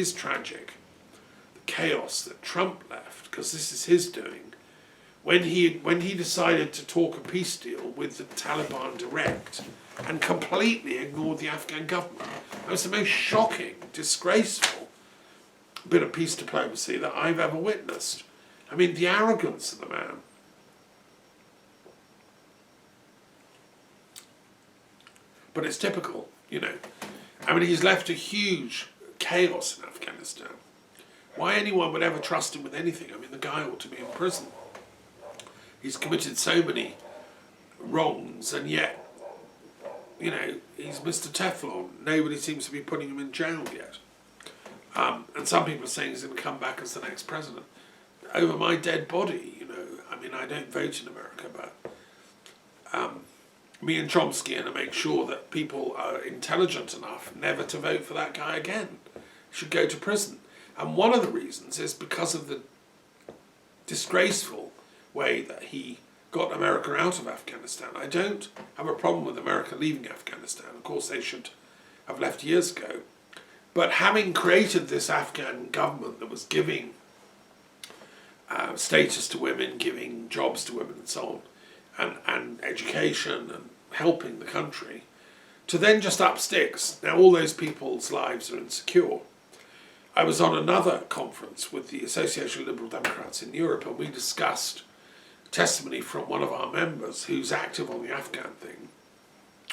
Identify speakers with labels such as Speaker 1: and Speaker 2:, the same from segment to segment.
Speaker 1: is tragic, the chaos that Trump left, because this is his doing, when he decided to talk a peace deal with the Taliban direct and completely ignored the Afghan government. That was the most shocking, disgraceful bit of peace diplomacy that I've ever witnessed. I mean, the arrogance of the man. But it's typical, you know. I mean, he's left a huge chaos in Afghanistan. Why anyone would ever trust him with anything? I mean, the guy ought to be in prison. He's committed so many wrongs, and yet, you know, he's Mr. Teflon. Nobody seems to be putting him in jail yet. And some people are saying he's going to come back as the next president. Over my dead body, you know. I mean, I don't vote in America, but me and Chomsky are going to make sure that people are intelligent enough never to vote for that guy again. He should go to prison. And one of the reasons is because of the disgraceful way that he got America out of Afghanistan. I don't have a problem with America leaving Afghanistan. Of course, they should have left years ago. But having created this Afghan government that was giving status to women, giving jobs to women and so on, and education and helping the country, to then just up sticks. Now all those people's lives are insecure. I was on another conference with the Association of Liberal Democrats in Europe, and we discussed testimony from one of our members who's active on the Afghan thing.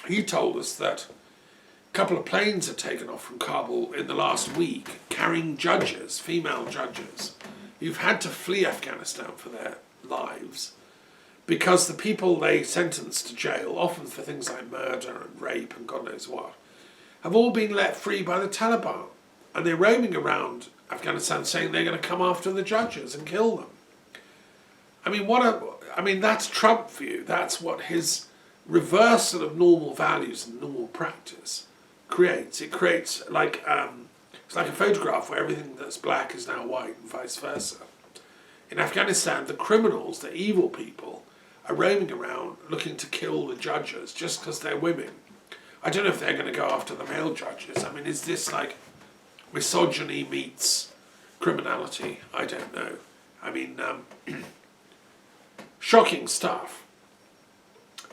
Speaker 1: He told us that a couple of planes had taken off from Kabul in the last week carrying judges, female judges, who've had to flee Afghanistan for their lives because the people they sentenced to jail, often for things like murder and rape and God knows what, have all been let free by the Taliban. And they're roaming around Afghanistan saying they're going to come after the judges and kill them. I mean, that's Trump for you. That's what his reversal of normal values and normal practice creates. It creates like, it's like a photograph where everything that's black is now white and vice versa. In Afghanistan, the criminals, the evil people, are roaming around looking to kill the judges just because they're women. I don't know if they're going to go after the male judges. I mean, is this like misogyny meets criminality? I don't know. I mean, shocking stuff.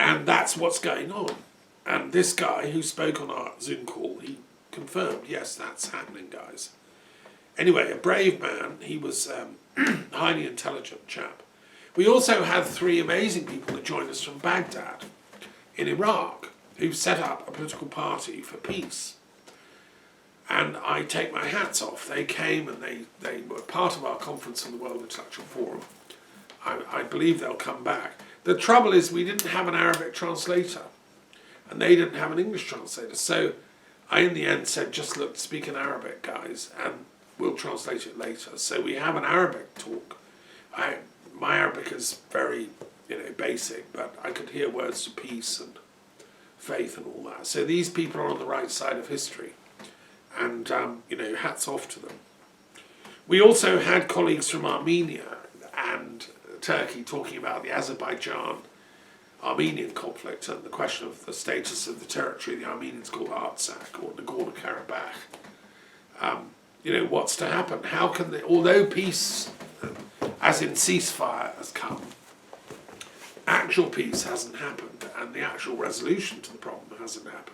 Speaker 1: And that's what's going on. And this guy who spoke on our Zoom call, he confirmed, yes, that's happening, guys. Anyway, a brave man. He was a highly intelligent chap. We also had three amazing people that joined us from Baghdad in Iraq, who set up a political party for peace. And I take my hats off. They came and they were part of our conference on the World Intellectual Forum. I believe they'll come back. The trouble is we didn't have an Arabic translator, and they didn't have an English translator. So I, in the end, said, just look, speak in Arabic, guys, and we'll translate it later. So we have an Arabic talk. My Arabic is very, basic, but I could hear words to peace and faith and all that. So these people are on the right side of history. And, hats off to them. We also had colleagues from Armenia and Turkey talking about the Azerbaijan-Armenian conflict and the question of the status of the territory the Armenians call Artsakh or Nagorno-Karabakh. What's to happen? How can they, although peace, as in ceasefire, has come, actual peace hasn't happened, and the actual resolution to the problem hasn't happened.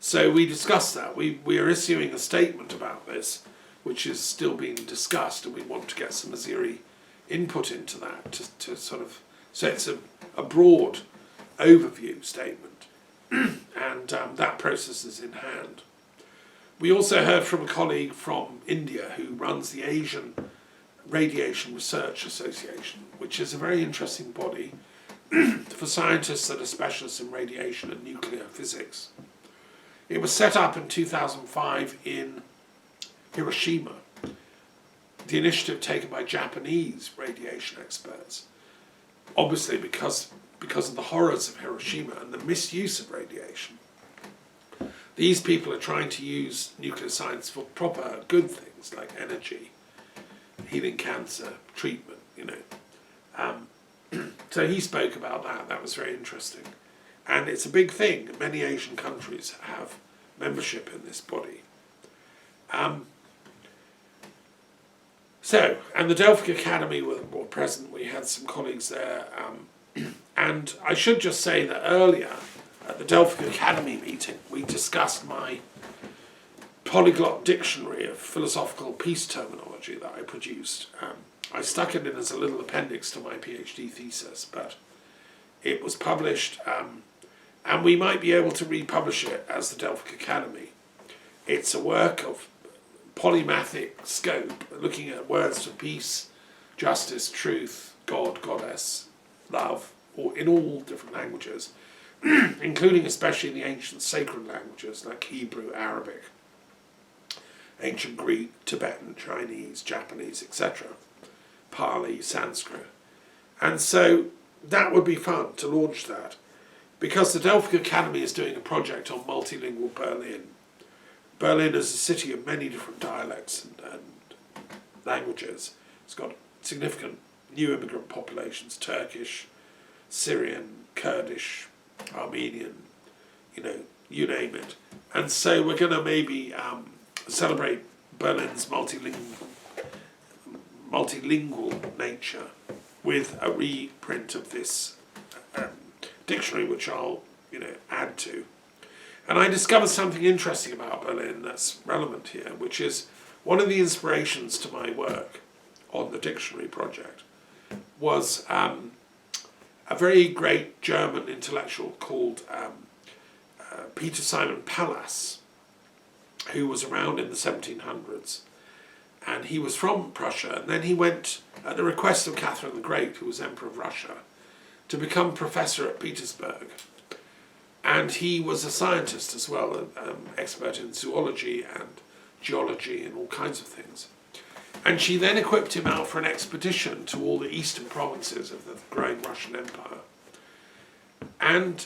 Speaker 1: So we discussed that. We are issuing a statement about this, which is still being discussed, and we want to get some Azeri input into that to sort of, so it's a broad overview statement, and that process is in hand. We also heard from a colleague from India who runs the Asian Radiation Research Association, which is a very interesting body for scientists that are specialists in radiation and nuclear physics. It was set up in 2005 in Hiroshima, the initiative taken by Japanese radiation experts, obviously because of the horrors of Hiroshima and the misuse of radiation. These people are trying to use nuclear science for proper good things like energy, healing cancer, treatment, So he spoke about that. That was very interesting. And it's a big thing. Many Asian countries have membership in this body. So, and the Delphic Academy were present. We had some colleagues there. And I should just say that earlier at the Delphic Academy meeting, we discussed my polyglot dictionary of philosophical peace terminology that I produced. I stuck it in as a little appendix to my PhD thesis, but it was published, and we might be able to republish it as the Delphic Academy. It's a work of polymathic scope, looking at words for peace, justice, truth, God, goddess, love, or in all different languages, including especially the ancient sacred languages like Hebrew, Arabic, ancient Greek, Tibetan, Chinese, Japanese, etc., Pali, Sanskrit. And so that would be fun to launch that, because the Delphic Academy is doing a project on multilingual Berlin. Berlin is a city of many different dialects and languages. It's got significant new immigrant populations, Turkish, Syrian, Kurdish, Armenian, you name it. And so we're going to maybe celebrate Berlin's multilingual nature with a reprint of this dictionary, which I'll add to. And I discovered something interesting about Berlin that's relevant here, which is one of the inspirations to my work on the dictionary project was a very great German intellectual called Peter Simon Pallas, who was around in the 1700s. And he was from Prussia, and then he went, at the request of Catherine the Great, who was Emperor of Russia, to become professor at Petersburg. And he was a scientist as well, an expert in zoology and geology and all kinds of things. And she then equipped him out for an expedition to all the eastern provinces of the growing Russian Empire. And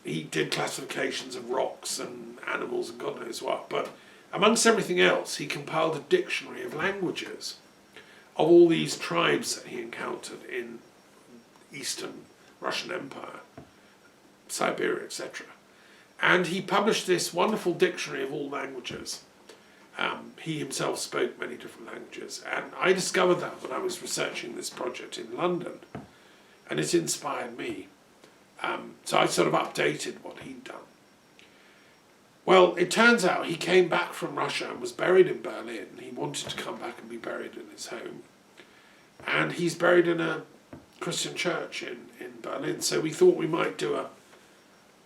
Speaker 1: he did classifications of rocks and animals and God knows what, but amongst everything else, he compiled a dictionary of languages of all these tribes that he encountered in eastern Russian Empire, Siberia, etc. And he published this wonderful dictionary of all languages. He himself spoke many different languages, and I discovered that when I was researching this project in London, and it inspired me. So I sort of updated what he'd done. Well, it turns out he came back from Russia and was buried in Berlin. He wanted to come back and be buried in his home. And he's buried in a Christian church in Berlin. So we thought we might do an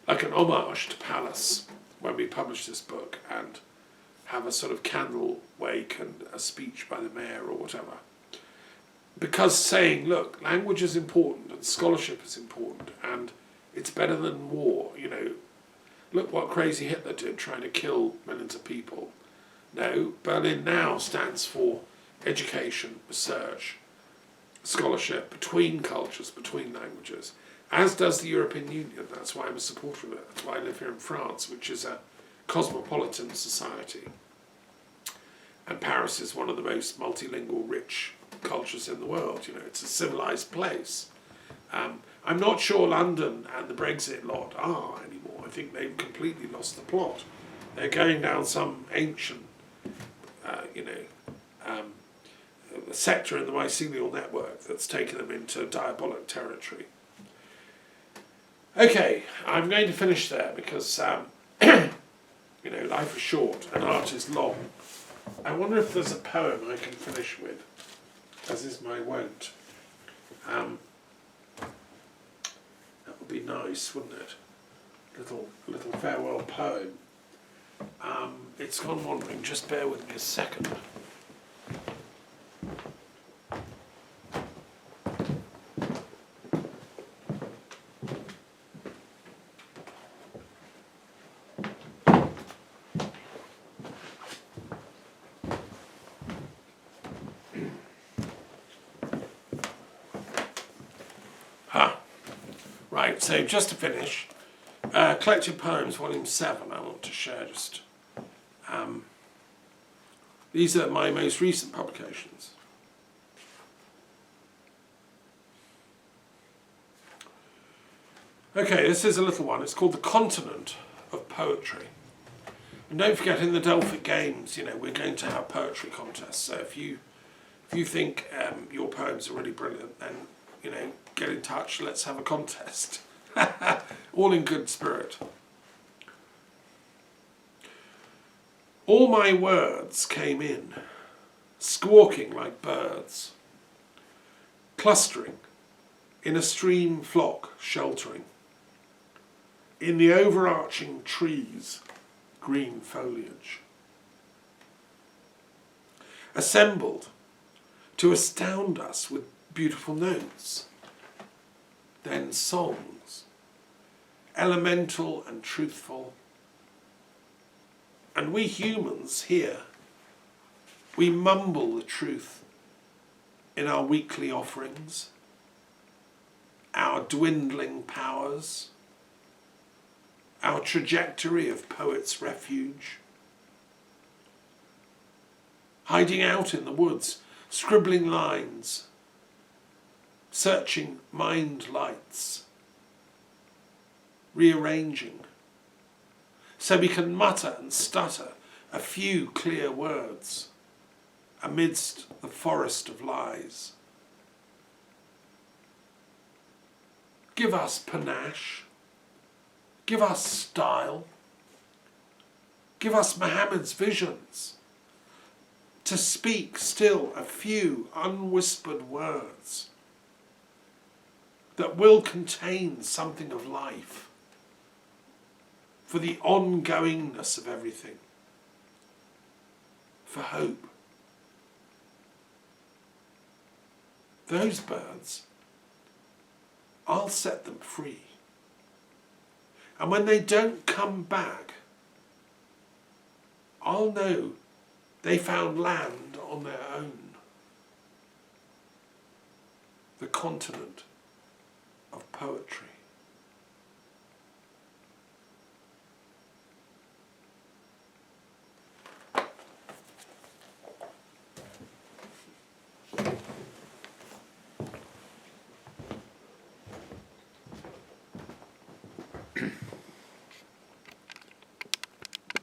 Speaker 1: homage to Pallas when we publish this book, and have a sort of candle wake and a speech by the mayor or whatever. Because saying, look, language is important and scholarship is important, and it's better than war, Look what crazy Hitler did, trying to kill millions of people. No, Berlin now stands for education, research, scholarship between cultures, between languages, as does the European Union. That's why I'm a supporter of it. That's why I live here in France, which is a cosmopolitan society. And Paris is one of the most multilingual, rich cultures in the world. It's a civilized place. I'm not sure London and the Brexit lot are anymore. I think they've completely lost the plot. They're going down some ancient, sector in the mycelial network that's taken them into diabolic territory. Okay, I'm going to finish there because, life is short and art is long. I wonder if there's a poem I can finish with, as is my wont. That would be nice, wouldn't it? A little farewell poem. It's gone wandering. Just bear with me a second. Right, so just to finish, Collected Poems, Volume 7, I want to share just. These are my most recent publications. Okay, this is a little one. It's called The Continent of Poetry. And don't forget, in the Delphic Games, we're going to have poetry contests. So if you If you think your poems are really brilliant, then, you know, get in touch, let's have a contest. All in good spirit. All my words came in, squawking like birds, clustering in a stream flock sheltering, in the overarching trees' green foliage, assembled to astound us with beautiful notes, then songs, elemental and truthful. And we humans here, we mumble the truth in our weekly offerings, our dwindling powers, our trajectory of poet's refuge, hiding out in the woods, scribbling lines, searching mind lights, rearranging, so we can mutter and stutter a few clear words amidst the forest of lies. Give us panache, give us style, give us Muhammad's visions, to speak still a few unwhispered words that will contain something of life, for the ongoingness of everything, for hope. Those birds, I'll set them free. And when they don't come back, I'll know they found land on their own. The continent